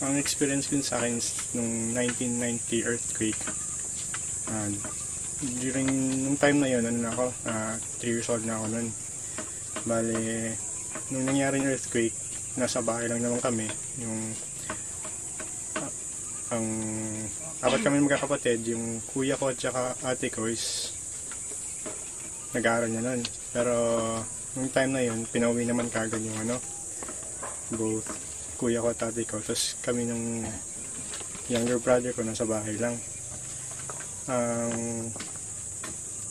Ang experience ko sa akin is nung 1990 earthquake. During nung time na yun, 3 years old na ako nun. Bale, nung nangyaring earthquake, nasa bahay lang naman kami. Ang apat kami magkakapatid, yung kuya ko at saka ate ko is nag-aaral niya nun. Pero nung time na yun, pinauwi naman kagad yung both kuya ko at ate ko. Tapos kami nung younger brother ko nasa bahay lang.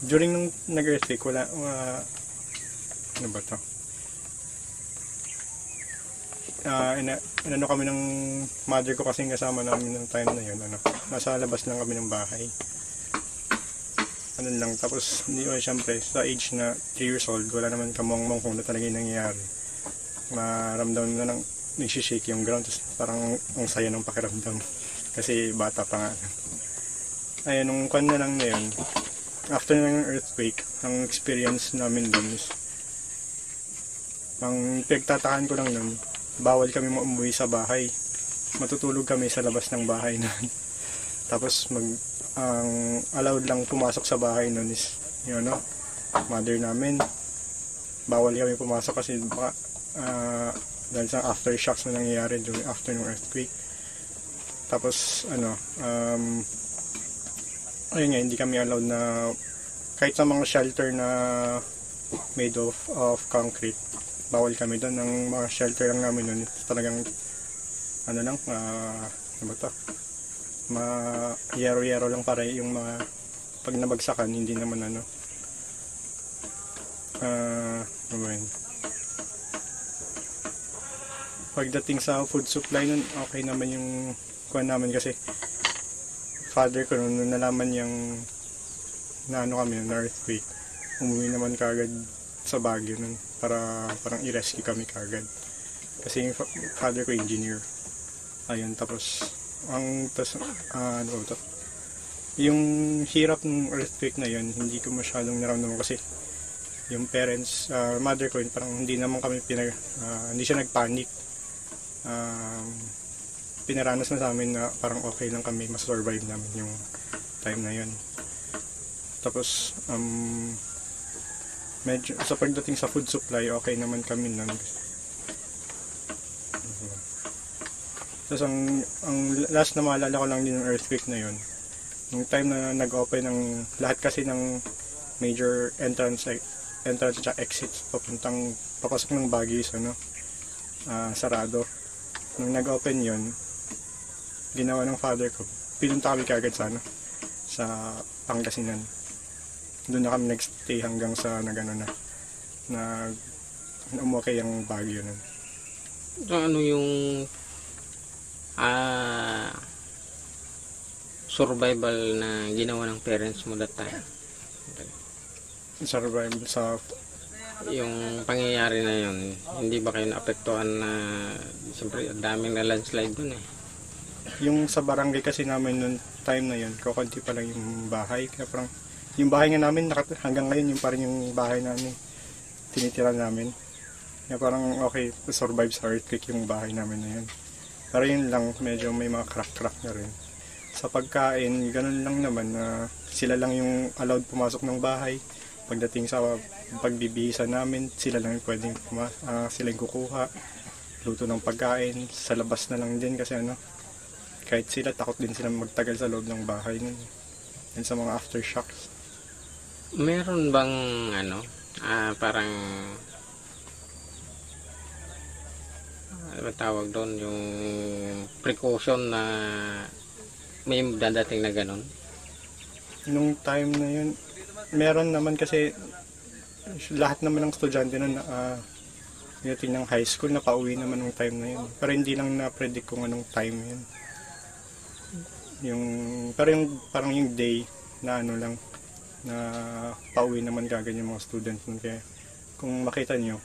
During nung nag-earthquake, ano ba to? Inano kami ng mother ko kasing kasama namin ng time na yun. Nasa labas lang kami ng bahay. Tapos syempre sa age na 3 years old, wala naman kamong kung ano talaga yung nangyayari. Maramdaman na lang nagsishake yung ground, tapos parang ang saya ng pakiramdam kasi bata pa nga. Ayun, nung kwan na lang na yun, after ng earthquake, ang experience namin dun is ang pinagtatakan ko lang nun, bawal kami umuwi sa bahay, matutulog kami sa labas ng bahay nun. Tapos ang allowed lang pumasok sa bahay nun is mother namin. Bawal kami pumasok kasi baka dahil sa aftershocks na nangyayari during after ng earthquake. Tapos ayun nga, hindi kami allowed na kahit sa mga shelter na made of concrete, bawal kami doon. Ang mga shelter lang namin doon talagang yero-yero lang para yung mga pag nabagsakan, hindi naman pagdating sa food supply nun, okay naman yung kuha namin kasi father ko nung nalaman yung kami ng earthquake, umuwi naman kagad sa Baguio nun para parang i-rescue kami kagad kasi yung father ko engineer. Ayun, tapos yung hirap ng earthquake na yun, hindi ko masyadong naramdaman kasi yung parents, mother ko, parang hindi naman kami hindi siya nagpanic. Pinaranas na sa amin na parang okay lang kami, mas-survive namin yung time na yun. Tapos medyo sa pagdating sa food supply, okay naman kami nun. Tapos ang last na maalala ko lang din ng earthquake na yun, yung time na nag-open ng lahat kasi ng major entrance at exit papasok ng Baguio is sarado. Nung nag-open yun, ginawa ng father ko, pinunta kami kagad sa Pangasinan. Doon na kami nag-stay hanggang sa na umukay ang Baguio nun. So, ano yung survival na ginawa ng parents mo that time? Survival sa yung pangyayari na yun, hindi ba kayo naapektuhan na siyempre daming na landslide dun yung sa barangay kasi namin noon time na yun, kukunti pa lang yung bahay, kaya parang yung bahay nga namin hanggang ngayon yung parang yung bahay namin tinitira namin, kaya parang okay, survive sa earthquake yung bahay namin na yun. Pero yun lang, medyo may mga crack na rin. Sa pagkain, ganun lang naman na sila lang yung allowed pumasok ng bahay. Pagdating sa pagbibihisan namin, sila lang yung pwedeng sila yung kukuha, luto ng pagkain, sa labas na lang din kasi kahit sila, takot din sila magtagal sa loob ng bahay nun. Yan sa mga aftershocks. Meron bang parang tawag doon, yung precaution na may dadating na ganun? Nung time na yun, meron naman kasi lahat naman ng estudyante nun pagdating ng high school na pauwi naman nung time na yun. Pero hindi lang na-predict kung anong time yun. Pero yung parang yung day na lang na pauwi naman kagad yung mga student nun. Kaya kung makita nyo,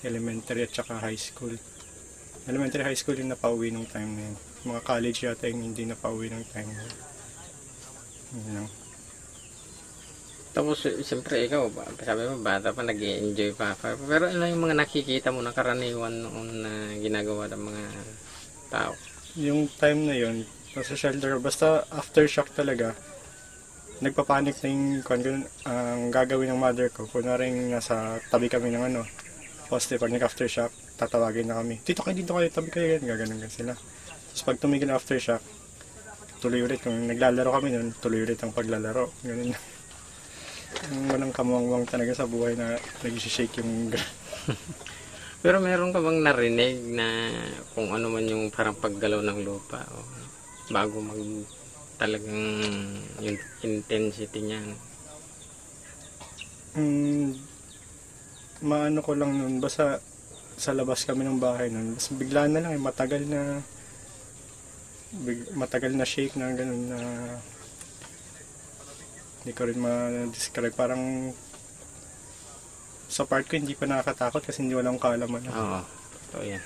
elementary at saka high school. Elementary high school yung napauwi nung time na yun. Mga college yata yung hindi napauwi nung time na yun. Tapos, siyempre, ikaw, sabi mo, bata pa, nag-enjoy pa. Pero ano yung mga nakikita mo na karaniwan noon na ginagawa ng mga tao? Yung time na yun, nasa shelter, basta aftershock talaga, nagpapanik na yung ang gagawin ng mother ko. Kunwari nasa tabi kami ng poste, pag nag-aftershock, tatawagin na kami. Dito kayo, tabi kayo, gaganon sila. Tapos pag tumigil ang aftershock, tuloy ulit. Kung naglalaro kami nun, tuloy ulit ang paglalaro. Ganun. Ang walang kamuwang talaga sa buhay na nag-shake yung Pero meron ka bang narinig na kung ano man yung parang paggalaw ng lupa o bago mag talagang yung intensity niyan? Maano ko lang nun, basta sa labas kami ng bahay nun, basta bigla na lang, matagal na shake na gano'n na hindi ko rin ma-describe. Parang sa part ko hindi pa nakakatakot kasi hindi walang kaalaman. Oo, totoo yan.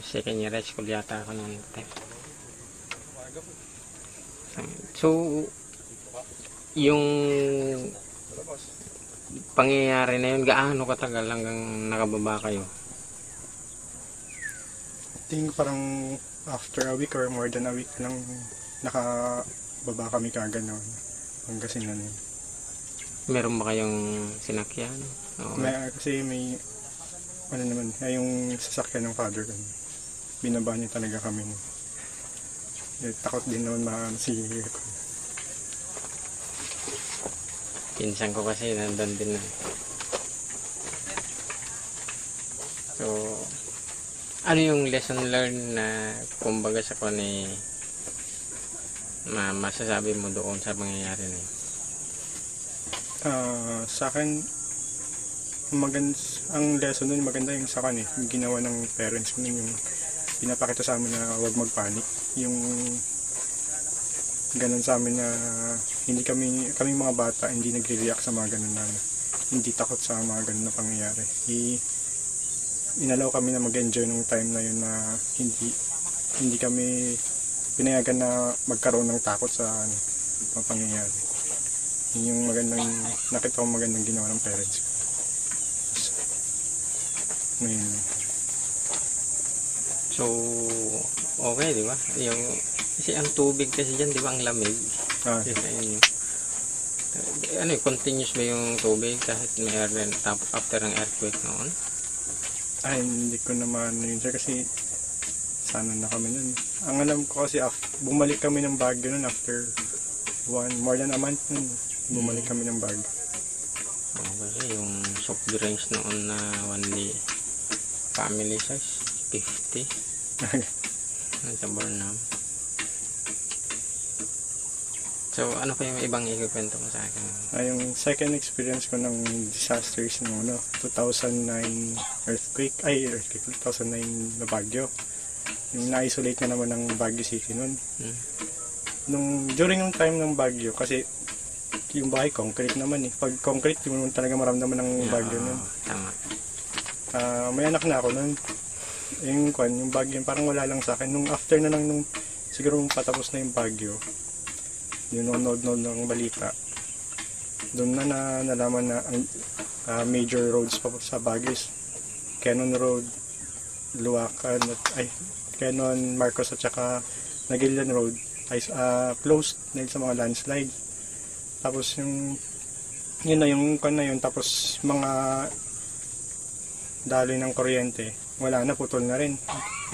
Second year high school yata ako noon. So, yung pangyayari na yun, gaano katagal hanggang nakababa kayo? I think parang after a week or more than a week lang nakababa kami kagad noon. Hanggang nun. Meron ba kayong sinakyan? Oo. Kasi may yung sasakyan ng father ko. Binaba niya talaga kami. Takot din naman sige ko. Pinsan ko kasi nandun din na. So, ano yung lesson learned na kumbaga sa ko ni masasabi mo doon sa mangyayari na yun? Sa akin, ang lesson nun maganda yung sa akin yung ginawa ng parents ko yung pinapakita sa amin na huwag magpanik. Yung ganun sa amin na hindi kami mga bata, hindi nagre-react sa mga ganun na hindi takot sa mga ganun na pangyayari. Inalaw kami na mag-enjoy nung time na yun na hindi kami pinayagan na magkaroon ng takot sa mga pangyayari. Yun yung nakita ko magandang ginawa ng parents ko. Ngayon. So, okay, di ba? Kasi ang tubig kasi dyan, di ba, ang lamig? Kasi sa inyo. Continuous ba yung tubig kahit mayroon tapos after ng earthquake noon? Ay, hindi ko naman yun sir kasi sana na kami nun. Ang alam ko kasi bumalik kami ng Baguio nun after more than a month nun. Bumalik kami ng Baguio. Okay, yung soft drinks noon na only family size, 50. Ang sabor na. So, ano pa yung ibang ikikwento mo sa akin? Yung second experience ko ng disasters ng 2009 earthquake, 2009 na Baguio. Yung na-isolate na naman ng Baguio City nun. During yung time ng Baguio, kasi yung bahay concrete naman Pag concrete, hindi mo talaga maramdaman ng Baguio nun. Tama. May anak na ako nun. Yung Baguio, parang wala lang sa akin. After na lang siguro patapos na yung Baguio, yung nanonood ng balita, doon na nalaman na ang major roads pa sa Baguio is Quezon Road, Luacan, Quezon, Marcos at saka Nagilian Road ay closed dahil sa mga landslide. Tapos yun na yun, tapos mga daloy ng kuryente, wala na, putol na rin.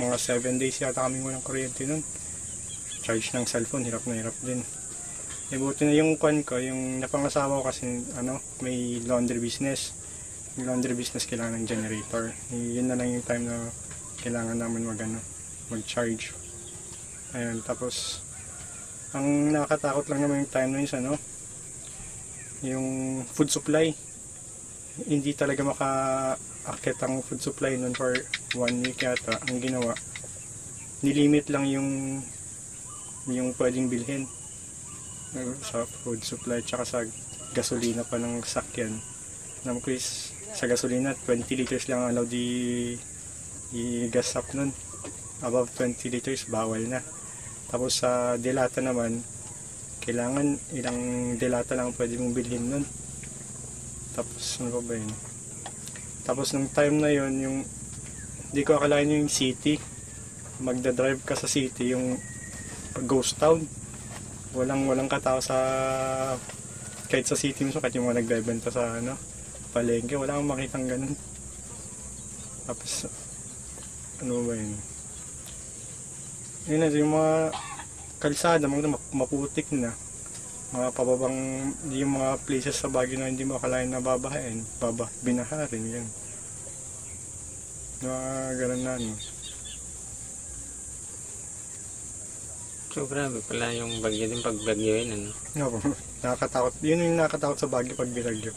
Mga 7 days yata kami walang kuryente nun. Charge ng cellphone, hirap na hirap din. Buti na yung yung napangasawa ko kasi may laundry business. Yung laundry business kailangan ng generator. Yun na lang yung time na kailangan namin mag-charge. Ayun, tapos ang nakakatakot lang naman yung time na yun yung food supply. Hindi talaga maka-akit ang food supply nun for 1 week yata. Ang ginawa, nilimit lang yung pwedeng bilhin sa food supply tsaka sa gasolina pa ng sakyan. Sa gasolina 20 liters lang allowed i-gas up nun. Above 20 liters bawal na. Tapos sa delata naman Kailangan ilang delata lang pwede mong bilhin nun. Tapos ano pa ba yun? Tapos nung time na yon, yung hindi ko akalain yung city, magdadrive ka sa city, yung ghost town, walang katao sa, kahit sa city mismo, kahit yung mga nagbebenta sa palengke, wala kang makitang ganun. Tapos ano ba yun, yun na yung mga kalsada, maputik na, mga pababang, yung mga places sa Baguio na hindi mo akalain na babahain, binaha rin yun. Mga ganun na So grabe pala yung bagyo din pag bagyo yun, ano? No, nakakatakot. Yun yung nakakatakot sa Baguio pag binagyo.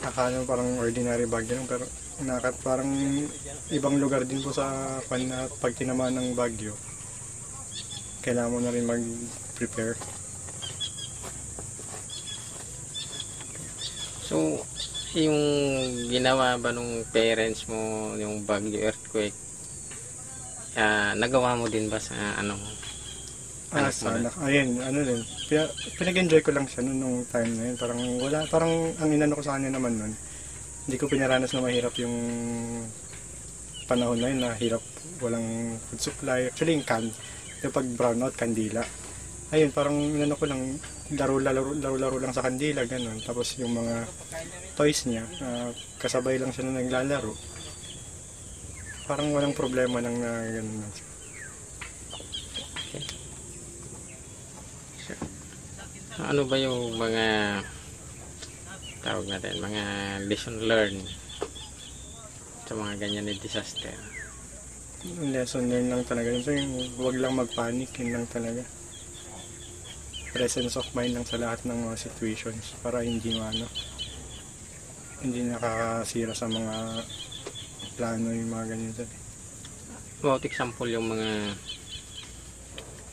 Akala mo parang ordinary Baguio lang, pero parang ibang lugar din po sa pag tinamaan ng Baguio. Kailangan mo na rin mag-prepare. So, yung ginawa ba nung parents mo, yung Baguio earthquake, nagawa mo din ba sa anak mo Sana. Ayun, din. Pinag-enjoy ko lang siya nung time na yun. Parang ang inano ko sa kanya naman nun, hindi ko pinaranas na mahirap yung panahon na yun, na hirap, walang food supply. Actually, yung pag brownout, kandila. Ayun, parang inano ko lang, laro-laro lang sa kandila, ganun. Tapos yung mga toys niya, kasabay lang siya na naglalaro. Parang walang problema nang ganun. Ano ba yung mga tawag natin, mga lesson learned sa mga ganyan na disaster? Lesson learned lang talaga. So yung huwag lang mag-panic, yun lang talaga. Presence of mind lang sa lahat ng mga situations para hindi nakakasira sa mga plano yung mga ganyan. About example yung mga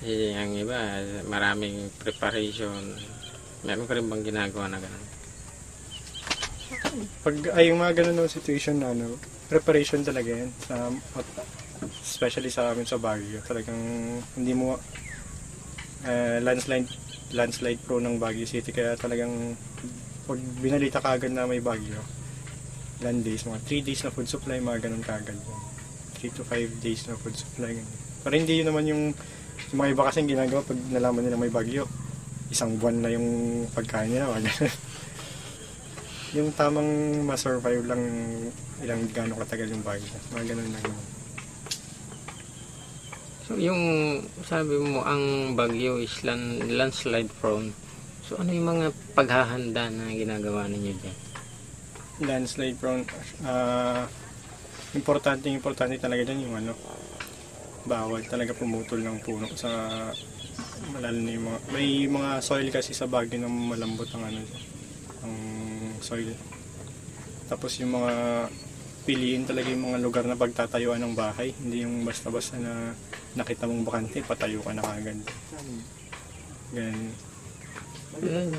ang iba, maraming preparation. Meron ka rin bang ginagawa na gano'n? Yung mga ganun ng situation na preparation talaga yan. Especially sa amin sa Baguio. Talagang hindi mo landslide pro ng Baguio City. Kaya talagang pag binalita ka agad na may Baguio, land days, mga 3 days na food supply, mga ganun kagad. 3 to 5 days na food supply. Pero hindi yun naman yung mga iba kasing ginagawa pag nalaman nila may bagyo. Isang buwan na yung pagkain nila. Yung tamang ma-survive lang ilang gano'ng katagal yung bagyo. Mga ganun lang. So yung sabi mo ang Baguio is landslide prone. So ano yung mga paghahanda na ginagawa ninyo dyan? Landslide prone. Importante talaga dyan yung bawal talaga pumutol ng puno sa malalim na yung may mga soil kasi sa Baguio na malambot ang ang soil. Tapos yung mga piliin talaga yung mga lugar na pagtatayuan ng bahay, hindi yung basta-basta na nakita mong bakante, patayo ka na kagad. Ganun.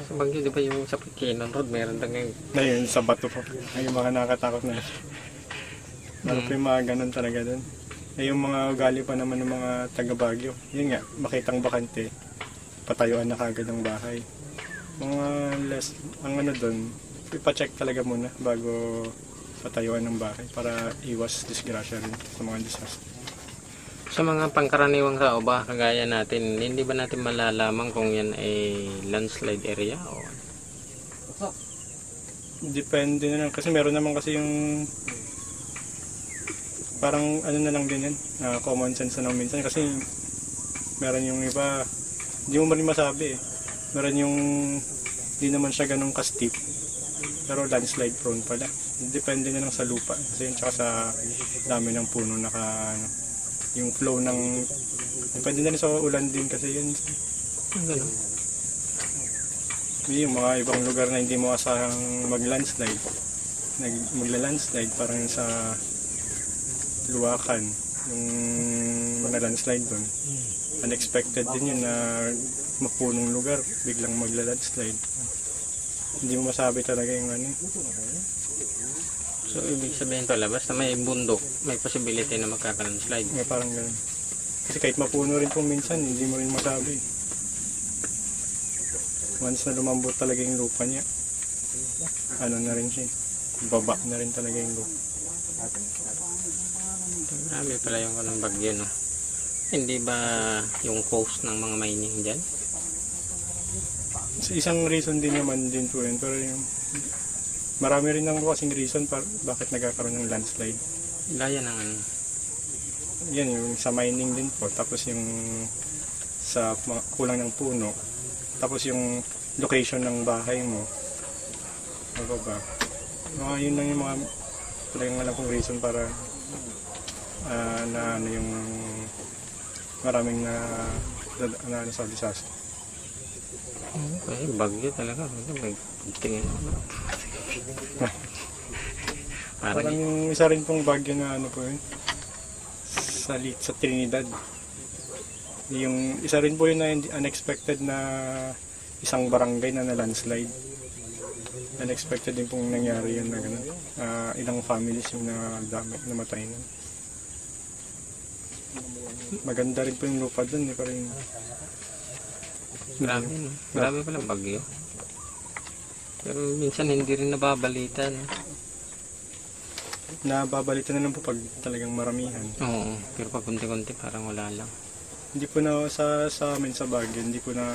Sa Baguio, di ba yung sa Kinon Road, meron lang Ngayon, sa bato po. Ay, yung mga nakatakot na. Lalo pa yung mga ganun talaga dun. Yung mga ugali pa naman ng mga taga Baguio, yun nga, makitang bakante, patayuan na kagad ng bahay. Ang doon, ipacheck talaga muna bago patayuan ng bahay para iwas disgrasya rin sa mga disaster. Sa mga pangkaraniwang tao ba, kagaya natin, hindi ba natin malalaman kung yan ay landslide area o? Depende na lang, kasi meron naman kasi yung parang na lang din yan, common sense na lang minsan, kasi meron yung iba, hindi mo rin masabi meron yung hindi naman siya ganun ka-steep, pero landslide prone pala. Depende na lang sa lupa, kasi yun, tsaka sa dami ng puno yung flow ng, depende na rin sa ulan din kasi yun. Yung mga ibang lugar na hindi mo asahang magla-landslide, parang sa Luwakan, yung mga landslide doon. Unexpected din yun na mapunong lugar, biglang magla-landslide. Hindi mo masabi talaga yung So, ibig sabihin pala, basta may bundok, may possibility na magkaka-landslide. Parang ganun. Kasi kahit mapuno rin kung minsan, hindi mo rin masabi. Once na lumambot talaga yung lupa niya, ano na rin siya, baba na rin talaga yung lupa. Grabe pala yung anong bagyo, no? Hindi ba yung coast ng mga mining dyan? So, isang reason din naman din po yun, pero yung marami rin ng kasing reason bakit nagkakaroon ng landslide. Gaya ng ano? Yan, yung sa mining din po, tapos yung sa kulang ng puno, tapos yung location ng bahay mo. Ano ba? Yun lang yung mga talagang alam kong reason para na ano yung maraming na sa disaster. Okay, bagyo talaga. Tingin mo. Parang yung isa rin pong bagyo na ano po yun, sa Trinidad. Yung isa rin po yun na unexpected na isang barangay na landslide. Unexpected din pong nangyari yun na gano'n. Ilang families yung namatay na. Maganda rin po yung lupa dun eh, parang Grabe, no? Grabe pala bagyo. Pero minsan hindi rin nababalita, no? nababalitan na lang po pag talagang maramihan. Oo, pero pag kunti-kunti parang wala lang. Hindi po na sa amin sa Baguio, hindi po na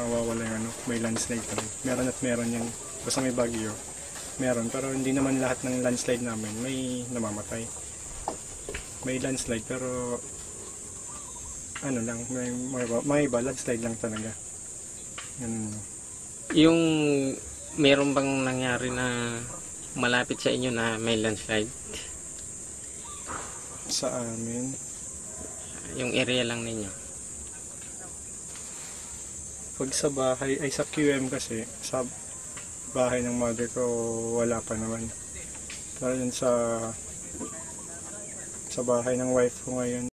wawala yung ano, may landslide pa rin. Meron at meron yan. Basta may bagyo, meron. Pero hindi naman lahat ng landslide namin may namamatay. May landslide pero ano lang, may iba landslide lang talaga. Ganun. Yung meron bang nangyari na malapit sa inyo na may landslide? Sa amin, Yung area lang ninyo? pag sa bahay, ay sa QM kasi, sa bahay ng mother ko wala pa naman. Pero yun sa bahay ng wife ko ngayon,